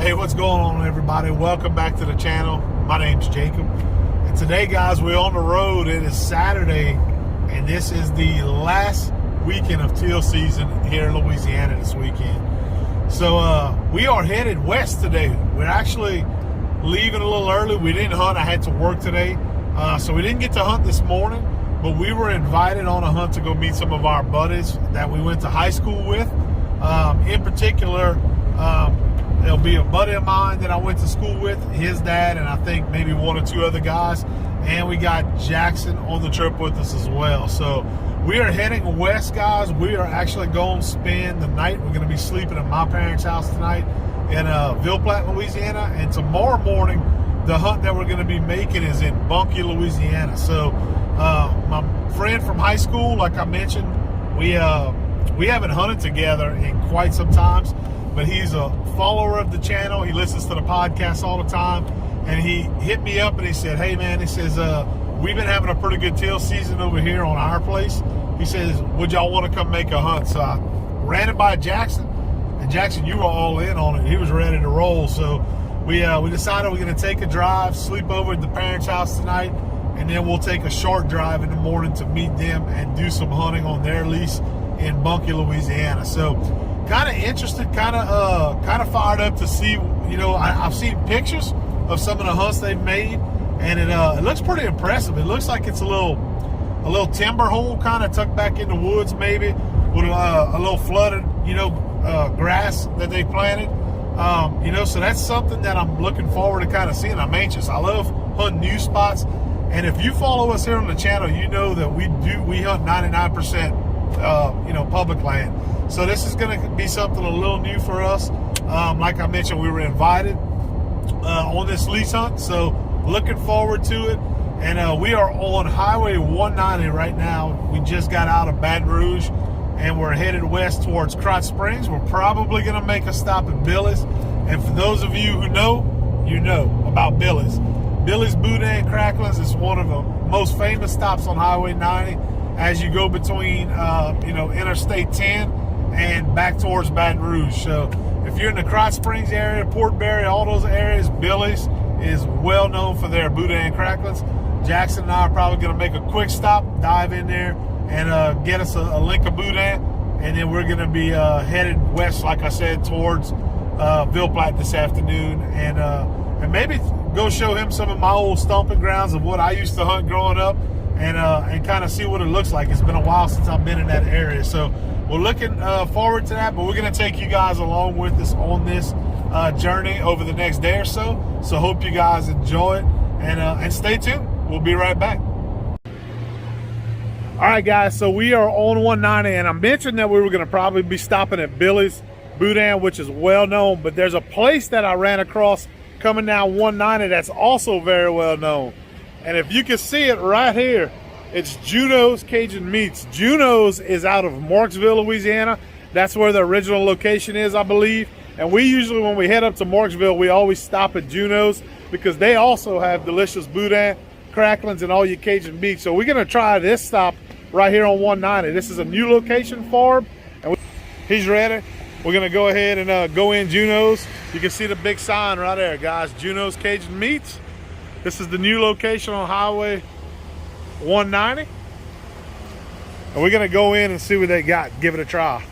Hey, what's going on, everybody? Welcome back to the channel. My name's Jacob. And today, guys, we're on the road. It is Saturday, and this is the last weekend of teal season here in Louisiana this weekend. So we are headed west today. We're actually leaving a little early. We didn't hunt. I had to work today. So we didn't get to hunt this morning, but we were invited on a hunt to go meet some of our buddies that we went to high school with. In particular, there'll be a buddy of mine that I went to school with, his dad, and I think maybe one or two other guys. And we got Jackson on the trip with us as well. So we are heading west, guys. We are actually going to spend the night. We're going to be sleeping at my parents' house tonight in Ville Platte, Louisiana. And tomorrow morning, the hunt that we're going to be making is in Bunkie, Louisiana. So my friend from high school, like I mentioned, we haven't hunted together in quite some times, but he's a follower of the channel. He listens to the podcast all the time, and he hit me up and he said, hey man, he says, we've been having a pretty good teal season over here on our place. He says, would y'all want to come make a hunt? So I ran it by Jackson, and Jackson, you were all in on it. He was ready to roll. So we decided we're going to take a drive, sleep over at the parents' house tonight, and then we'll take a short drive in the morning to meet them and do some hunting on their lease in Bunkie, Louisiana. So kind of interested, kind of fired up to see, you know, I've seen pictures of some of the hunts they've made, and it looks pretty impressive. It looks like it's a little timber hole kind of tucked back in the woods, maybe with a little flooded, you know, grass that they planted. You know, so that's something that I'm looking forward to kind of seeing. I'm anxious. I love hunting new spots, and if you follow us here on the channel, you know that we hunt 99%. You know, public land. So this is going to be something a little new for us. Like I mentioned, we were invited on this lease hunt, so looking forward to it. And we are on Highway 190 right now. We just got out of Baton Rouge, and we're headed west towards Krotz Springs. We're probably going to make a stop at Billy's. And for those of you who know, you know about Billy's. Billy's Boudin Cracklins is one of the most famous stops on Highway 90 as you go between, you know, Interstate 10 and back towards Baton Rouge. So if you're in the Krotz Springs area, Port Barry, all those areas, Billy's is well known for their Boudin Cracklins. Jackson and I are probably going to make a quick stop, dive in there, and get us a link of Boudin, and then we're going to be headed west, like I said, towards Ville Platte this afternoon, and maybe go show him some of my old stomping grounds of what I used to hunt growing up, and kind of see what it looks like. It's been a while since I've been in that area, so we're looking forward to that. But we're going to take you guys along with us on this journey over the next day or so. So hope you guys enjoy it, and stay tuned. We'll be right back. All right, guys. So we are on 190, and I mentioned that we were going to probably be stopping at Billy's Boudin, which is well known. But there's a place that I ran across coming down 190 that's also very well known. And if you can see it right here, it's Juno's Cajun Meats. Juno's is out of Marksville, Louisiana. That's where the original location is, I believe. And we usually, when we head up to Marksville, we always stop at Juno's because they also have delicious Boudin cracklings and all your Cajun meat. So we're gonna try this stop right here on 190. This is a new location for him, and he's ready. We're gonna go ahead and go in Juno's. You can see the big sign right there, guys. Juno's Cajun Meats. This is the new location on Highway 190. And we're gonna go in and see what they got. Give it a try.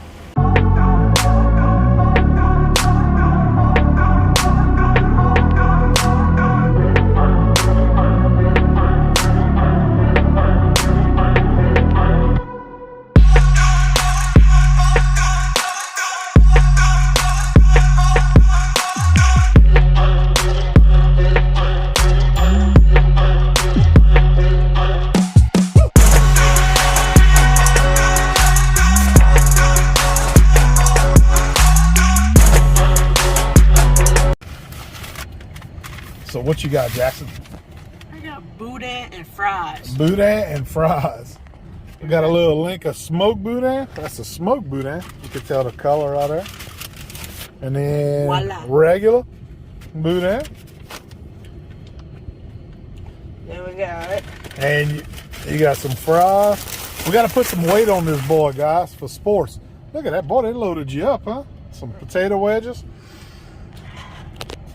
So what you got, Jackson? I got Boudin and fries. Boudin and fries. We got a little link of smoked Boudin. That's a smoked Boudin. You can tell the color right there. And then voila, regular Boudin. There we got it. And you got some fries. We got to put some weight on this boy, guys, for sports. Look at that, boy, they loaded you up, huh? Some potato wedges.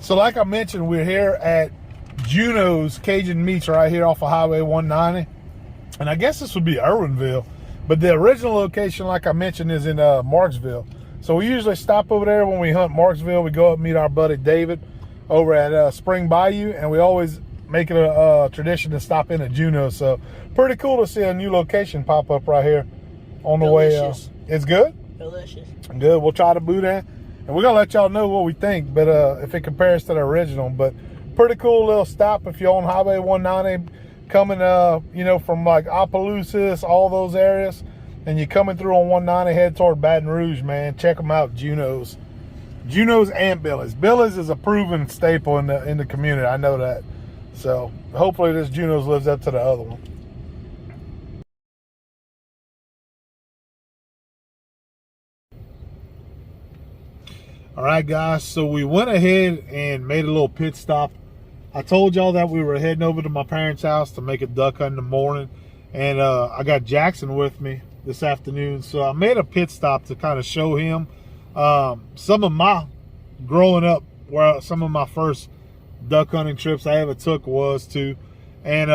So like I mentioned, we're here at Juno's Cajun Meats right here off of Highway 190. And I guess this would be Irwinville, but the original location, like I mentioned, is in Marksville. So we usually stop over there when we hunt Marksville. We go up and meet our buddy David over at Spring Bayou, and we always make it a tradition to stop in at Juno's. So pretty cool to see a new location pop up right here on the Delicious. way. It's good? Delicious. Good. We'll try the boudin, and we're gonna let y'all know what we think, but if it compares to the original. But pretty cool little stop if you're on Highway 190 coming you know, from like Opelousas, all those areas, and you're coming through on 190 head toward Baton Rouge, man. Check them out. Juno's and Billy's. Billy's is a proven staple in the community. I know that. So hopefully this Juno's lives up to the other one. All right, guys, so we went ahead and made a little pit stop. I told y'all that we were heading over to my parents' house to make a duck hunt in the morning, and I got Jackson with me this afternoon, so I made a pit stop to kind of show him some of my growing up, where some of my first duck hunting trips I ever took was to. And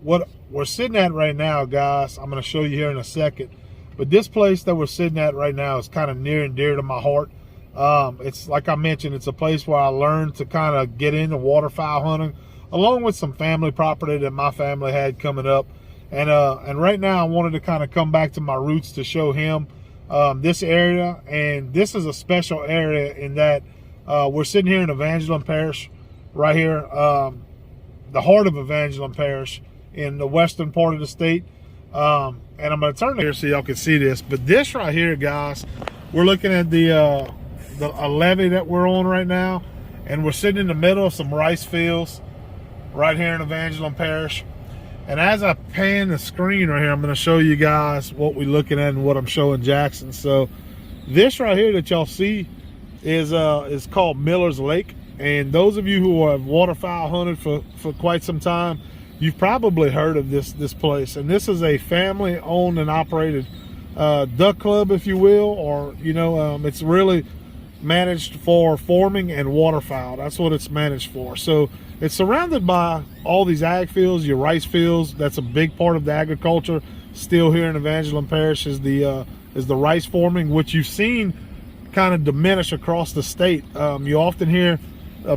what we're sitting at right now, guys, I'm going to show you here in a second, but this place that we're sitting at right now is kind of near and dear to my heart. It's like I mentioned, it's a place where I learned to kind of get into waterfowl hunting, along with some family property that my family had coming up. And right now I wanted to kind of come back to my roots to show him this area. And this is a special area in that we're sitting here in Evangeline Parish, right here, the heart of Evangeline Parish in the western part of the state. And I'm going to turn here so y'all can see this. But this right here, guys, we're looking at a levee that we're on right now, and we're sitting in the middle of some rice fields right here in Evangeline Parish. And as I pan the screen right here, I'm going to show you guys what we're looking at and what I'm showing Jackson. So this right here that y'all see is called Miller's Lake. And those of you who have waterfowl hunted for quite some time, you've probably heard of this place. And this is a family owned and operated duck club, if you will, or you know, it's really managed for forming and waterfowl. That's what it's managed for. So it's surrounded by all these ag fields, your rice fields. That's a big part of the agriculture still here in Evangeline Parish is the rice forming, which you've seen kind of diminish across the state. You often hear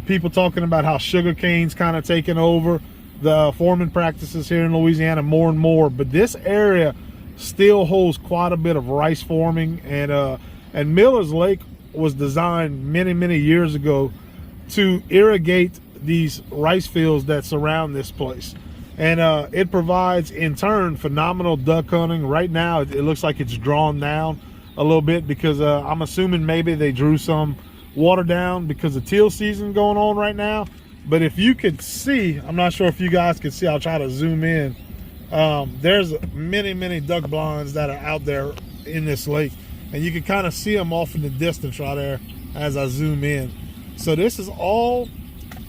people talking about how sugar cane's kind of taking over the forming practices here in Louisiana more and more, but this area still holds quite a bit of rice forming. And Miller's Lake was designed many years ago to irrigate these rice fields that surround this place, and it provides in turn phenomenal duck hunting. Right now it looks like it's drawn down a little bit because I'm assuming maybe they drew some water down because of teal season going on right now. But if you could see, I'm not sure if you guys can see, I'll try to zoom in. There's many duck blinds that are out there in this lake, and you can kind of see them off in the distance right there as I zoom in. So this is all,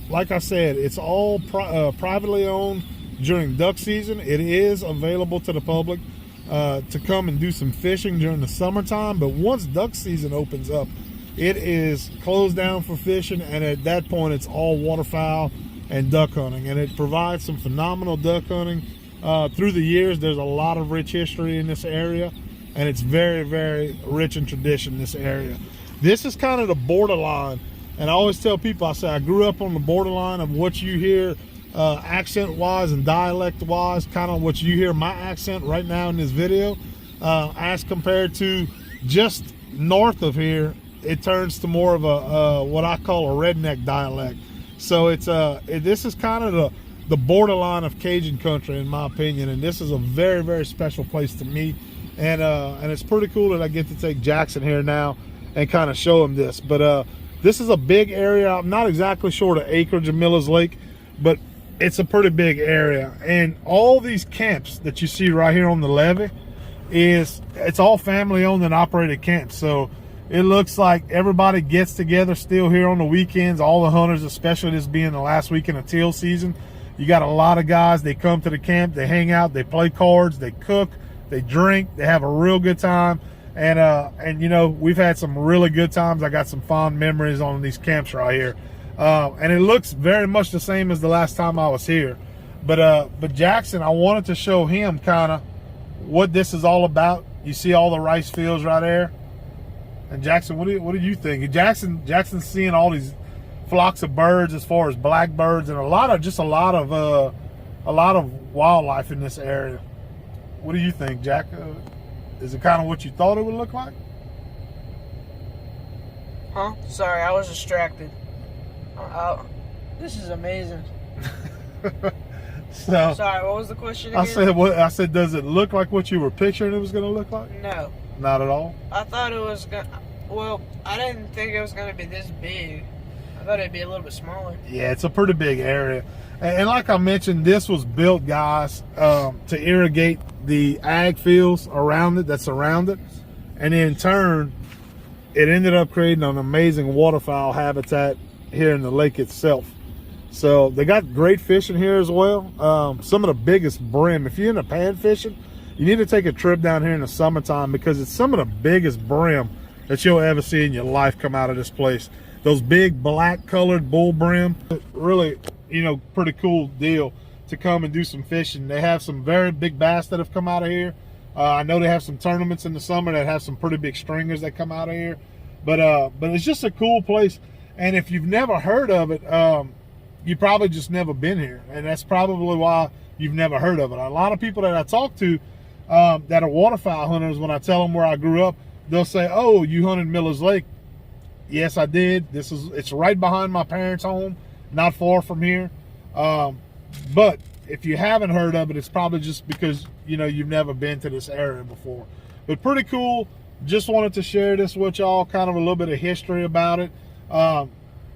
like I said, it's all privately owned during duck season. It is available to the public to come and do some fishing during the summertime, but once duck season opens up, it is closed down for fishing, and at that point it's all waterfowl and duck hunting, and it provides some phenomenal duck hunting. Through the years, there's a lot of rich history in this area, and it's very rich in tradition, this area. This is kind of the borderline, and I always tell people, I say I grew up on the borderline of what you hear accent wise and dialect wise, kind of what you hear my accent right now in this video, as compared to just north of here. It turns to more of a what I call a redneck dialect. So it's this is kind of the borderline of Cajun country, in my opinion, and this is a very special place to me, and it's pretty cool that I get to take Jackson here now and kind of show him this. But this is a big area. I'm not exactly sure the acreage of Miller's Lake, but it's a pretty big area, and all these camps that you see right here on the levee it's all family owned and operated camps. So it looks like everybody gets together still here on the weekends, all the hunters, especially this being the last weekend of teal season. You got a lot of guys, they come to the camp, they hang out, they play cards, they cook, they drink, they have a real good time. And you know, we've had some really good times. I got some fond memories on these camps right here. And it looks very much the same as the last time I was here. But Jackson, I wanted to show him kind of what this is all about. You see all the rice fields right there. And Jackson, what do you think? Jackson's seeing all these flocks of birds, as far as blackbirds, and a lot of wildlife in this area. What do you think, Jack? Is it kind of what you thought it would look like? Huh? Sorry, I was distracted. This is amazing. So, sorry, what was the question again? I said, does it look like what you were picturing it was going to look like? No. Not at all? I thought it was going to... Well, I didn't think it was going to be this big. I thought it'd be a little bit smaller. Yeah, it's a pretty big area. And like I mentioned, this was built, guys, to irrigate the ag fields around it, that surround it. And in turn, it ended up creating an amazing waterfowl habitat here in the lake itself. So they got great fishing here as well. Some of the biggest brim. If you're into pan fishing, you need to take a trip down here in the summertime, because it's some of the biggest brim that you'll ever see in your life come out of this place. Those big black colored bull brim. Really, pretty cool deal to come and do some fishing. They have some very big bass that have come out of here. I know they have some tournaments in the summer that have some pretty big stringers that come out of here. But it's just a cool place. And if you've never heard of it, you probably just never been here. And that's probably why you've never heard of it. A lot of people that I talk to that are waterfowl hunters, when I tell them where I grew up, they'll say, "Oh, you hunted Miller's Lake." Yes, I did. It's right behind my parents' home, not far from here. But if you haven't heard of it, it's probably just because you've never been to this area before. But pretty cool. Just wanted to share this with y'all, kind of a little bit of history about it.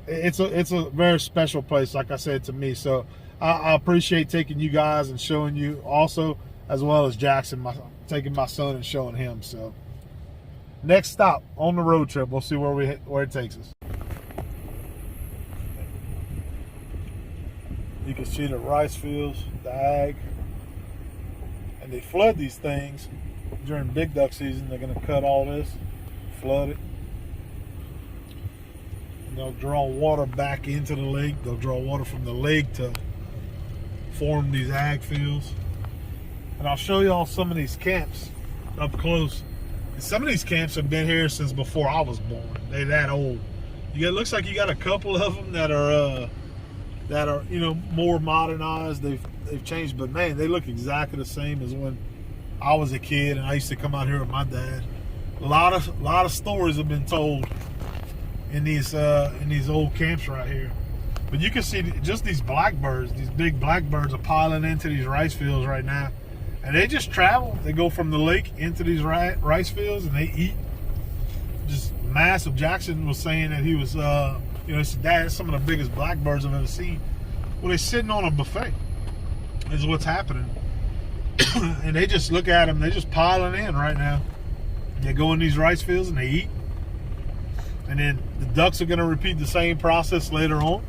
It's a very special place, like I said, to me. So I appreciate taking you guys and showing you also, as well as Jackson, taking my son and showing him. So next stop on the road trip, we'll see where it takes us. You can see the rice fields, the ag, and they flood these things during big duck season. They're going to cut all this, flood it, and they'll draw water back into the lake. They'll draw water from the lake to form these ag fields. And I'll show y'all some of these camps up close. And some of these camps have been here since before I was born. They're that old. It looks like you got a couple of them that are more modernized. They've changed, but man, they look exactly the same as when I was a kid and I used to come out here with my dad. A lot of stories have been told in these old camps right here. But you can see just these blackbirds, these big blackbirds are piling into these rice fields right now. And they just travel. They go from the lake into these rice fields and they eat. Just massive. Jackson was saying that he was, he said, "Dad, that's some of the biggest blackbirds I've ever seen." Well, they're sitting on a buffet. This is what's happening. And they just look at them. They're just piling in right now. They go in these rice fields and they eat. And then the ducks are going to repeat the same process later on.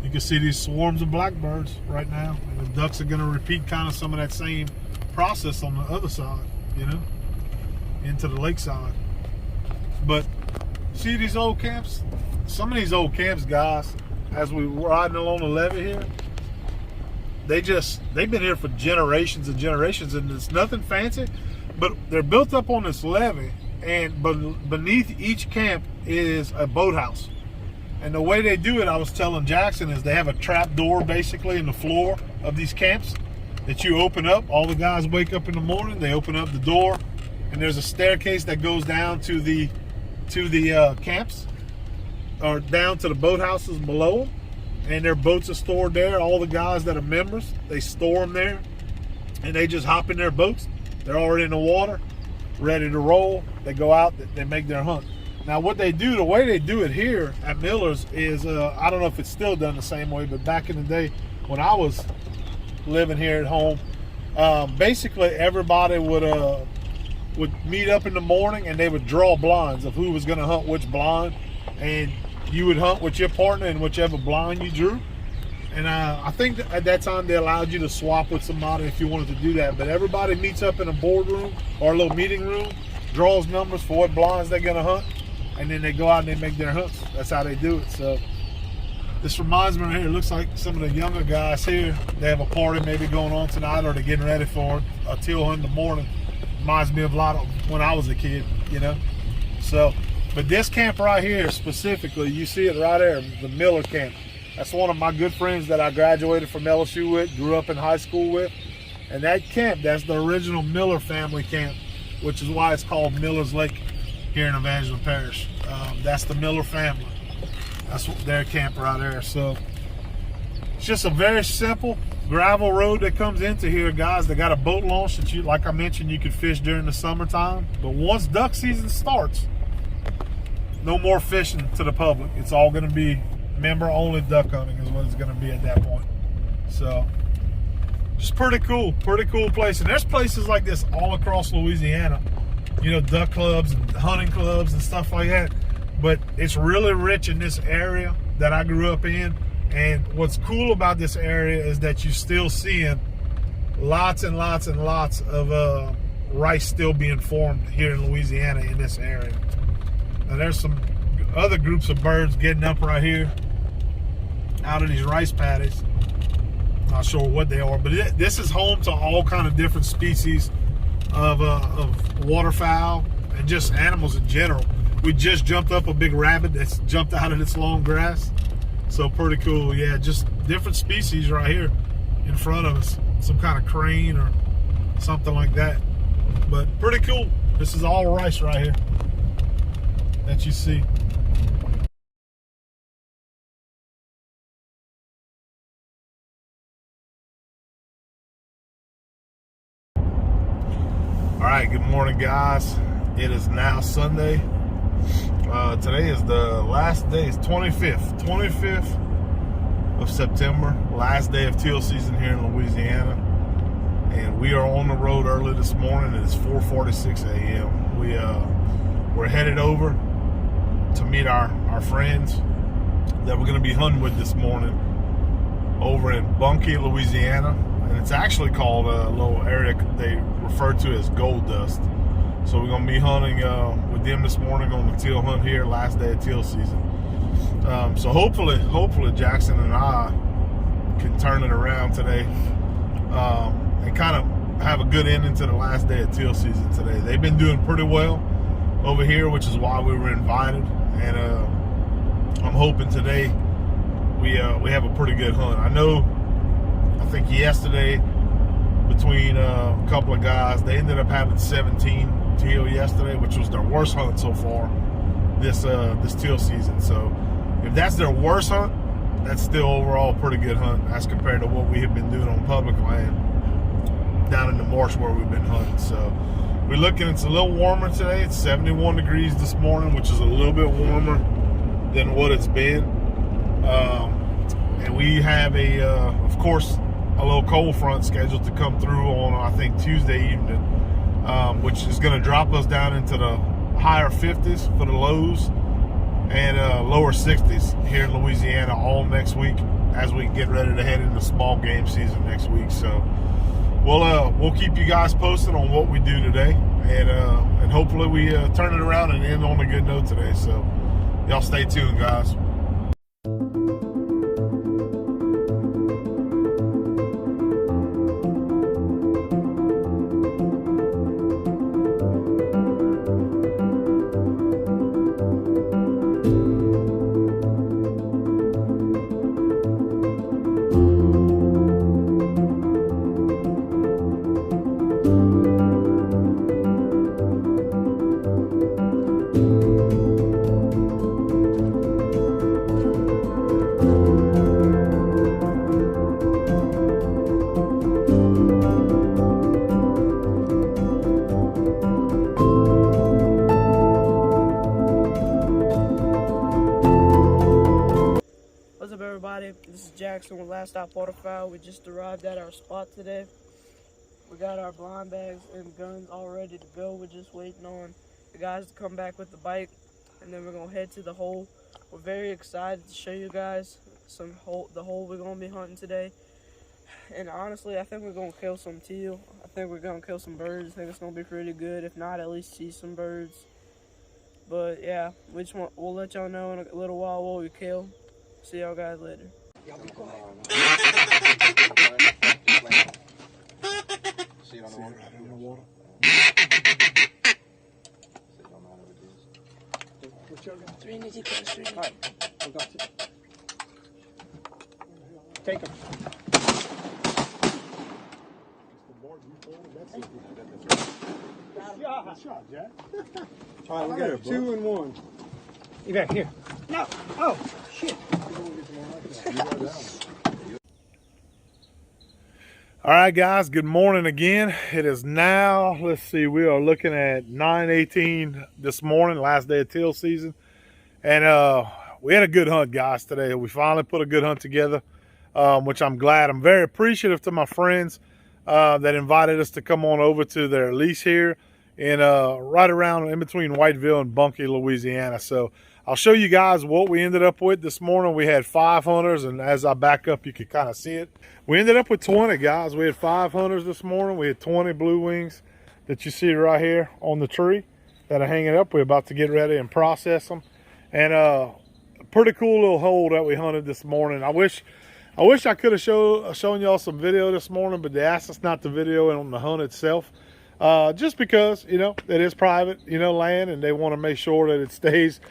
You can see these swarms of blackbirds right now. And the ducks are going to repeat kind of some of that same process on the other side, into the lakeside. But see these old camps? Some of these old camps, guys, as we were riding along the levee here, they've been here for generations and generations, and it's nothing fancy, but they're built up on this levee, and beneath each camp is a boathouse. And the way they do it, I was telling Jackson, is they have a trap door basically in the floor of these camps that you open up. All the guys wake up in the morning, they open up the door, and there's a staircase that goes down to the camps, or down to the boathouses below them. And their boats are stored there. All the guys that are members, they store them there, and they just hop in their boats. They're already in the water, ready to roll. They go out, they make their hunt. Now what they do, the way they do it here at Miller's is, I don't know if it's still done the same way, but back in the day when I was living here at home, basically everybody would meet up in the morning and they would draw blinds of who was going to hunt which blind, and you would hunt with your partner in whichever blind you drew. And I think at that time they allowed you to swap with somebody if you wanted to do that. But everybody meets up in a boardroom or a little meeting room, draws numbers for what blinds they're going to hunt, and then they go out and they make their hunts. That's how they do it. So This reminds me right here, it looks like some of the younger guys here, they have a party maybe going on tonight, or they're getting ready for a teal hunt in the morning. Reminds me of a lot of when I was a kid, you know. So, but this camp right here specifically, you see it right there, the Miller camp. That's one of my good friends that I graduated from LSU with, grew up in high school with. And that camp, that's the original Miller family camp, which is why it's called Miller's Lake here in Evangeline Parish. That's the Miller family. That's their camp right there. So it's just a very simple gravel road that comes into here, guys. They got a boat launch that, you, like I mentioned, you could fish during the summertime. But once duck season starts, no more fishing to the public. It's all going to be member-only duck hunting is what it's going to be at that point. So just pretty cool place. And there's places like this all across Louisiana, you know, duck clubs and hunting clubs and stuff like that. But it's really rich in this area that I grew up in. And what's cool about this area is that you're still seeing lots and lots and lots of rice still being formed here in Louisiana in this area. Now there's some other groups of birds getting up right here out of these rice paddies. Not sure what they are, but this is home to all kind of different species of waterfowl and just animals in general. We just jumped up a big rabbit that's jumped out of this long grass. So pretty cool. Yeah, just different species right here in front of us. Some kind of crane or something like that. But pretty cool. This is all rice right here that you see. All right, good morning, guys. It is now Sunday. Today is the last day. It's 25th of September, last day of teal season here in Louisiana. And we are on the road early this morning. It is 4:46 a.m. We're headed over to meet our friends that we're going to be hunting with this morning over in Bunkie, Louisiana. And it's actually called a little area they refer to as Gold Dust. So we're going to be hunting with them this morning on the teal hunt here, last day of teal season. So hopefully Jackson and I can turn it around today and kind of have a good ending to the last day of teal season today. They've been doing pretty well over here, which is why we were invited. And I'm hoping today we have a pretty good hunt. I think yesterday, between a couple of guys, they ended up having 17 teal yesterday, which was their worst hunt so far this teal season. So if that's their worst hunt, that's still overall a pretty good hunt as compared to what we have been doing on public land down in the marsh where we've been hunting. So we're looking, it's a little warmer today. It's 71 degrees this morning, which is a little bit warmer than what it's been. And we have of course, a little cold front scheduled to come through on, I think, Tuesday evening, which is going to drop us down into the higher 50s for the lows and lower 60s here in Louisiana all next week as we get ready to head into small game season next week. So we'll keep you guys posted on what we do today, and hopefully we turn it around and end on a good note today. So y'all stay tuned, guys. Everybody, this is Jackson with Last Stop Waterfowl. We just arrived at our spot today. We got our blind bags and guns all ready to go. We're just waiting on the guys to come back with the bike, and then we're gonna head to the hole. We're very excited to show you guys the hole we're gonna be hunting today. And honestly, I think we're gonna kill some teal. I think we're gonna kill some birds. I think it's gonna be pretty good. If not, at least see some birds. But yeah, we'll let y'all know in a little while what we kill. See y'all guys later. Y'all be quiet. See it on the water? Right on the water. Alright, we got it. Take him. Good shot, Jack. Alright, we got 2 and 1. You back here. No! Oh, shit. All right, guys, good morning again. It is now, let's see, we are looking at 9:18 this morning, last day of teal season. And we had a good hunt, guys, today. We finally put a good hunt together, which I'm glad. I'm very appreciative to my friends that invited us to come on over to their lease here in right around in between Whiteville and Bunkie, Louisiana. So I'll show you guys what we ended up with this morning. We had 5 hunters, and as I back up, you can kind of see it. We ended up with 20, guys. We had 5 hunters this morning. We had 20 blue wings that you see right here on the tree that are hanging up. We're about to get ready and process them. And a pretty cool little hole that we hunted this morning. I wish I could have shown y'all some video this morning, but they asked us not to video on the hunt itself. Just because, you know, it is private, you know, land, and they want to make sure that it stays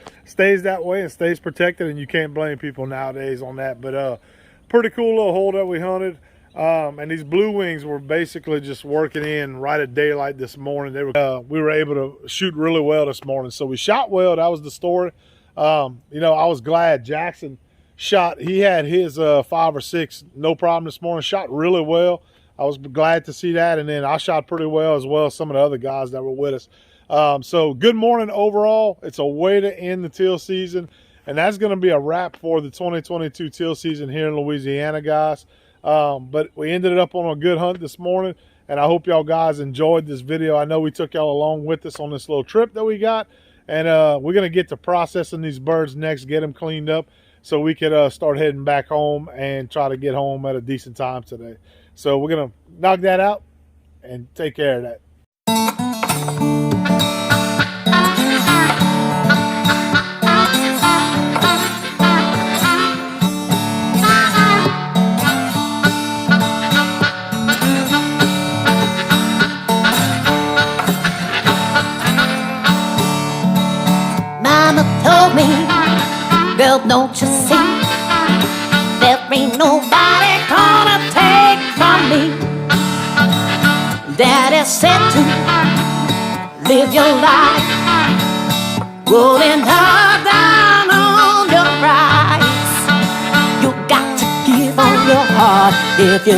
that way and stays protected, and you can't blame people nowadays on that. But pretty cool little hole that we hunted. And these blue wings were basically just working in right at daylight this morning. We were able to shoot really well this morning. So we shot well. That was the story. You know, I was glad Jackson shot. He had his 5 or 6, no problem this morning. Shot really well. I was glad to see that. And then I shot pretty well as some of the other guys that were with us. So good morning overall. It's a way to end the teal season. And that's going to be a wrap for the 2022 teal season here in Louisiana, guys. But we ended up on a good hunt this morning. And I hope y'all guys enjoyed this video. I know we took y'all along with us on this little trip that we got. And we're going to get to processing these birds next, get them cleaned up so we could start heading back home and try to get home at a decent time today. So we're going to knock that out and take care of that. Mama told me, girl, don't you see, there ain't nobody gonna take from me. Daddy said to live your life, rolling her down on your rights. You got to give all your heart if you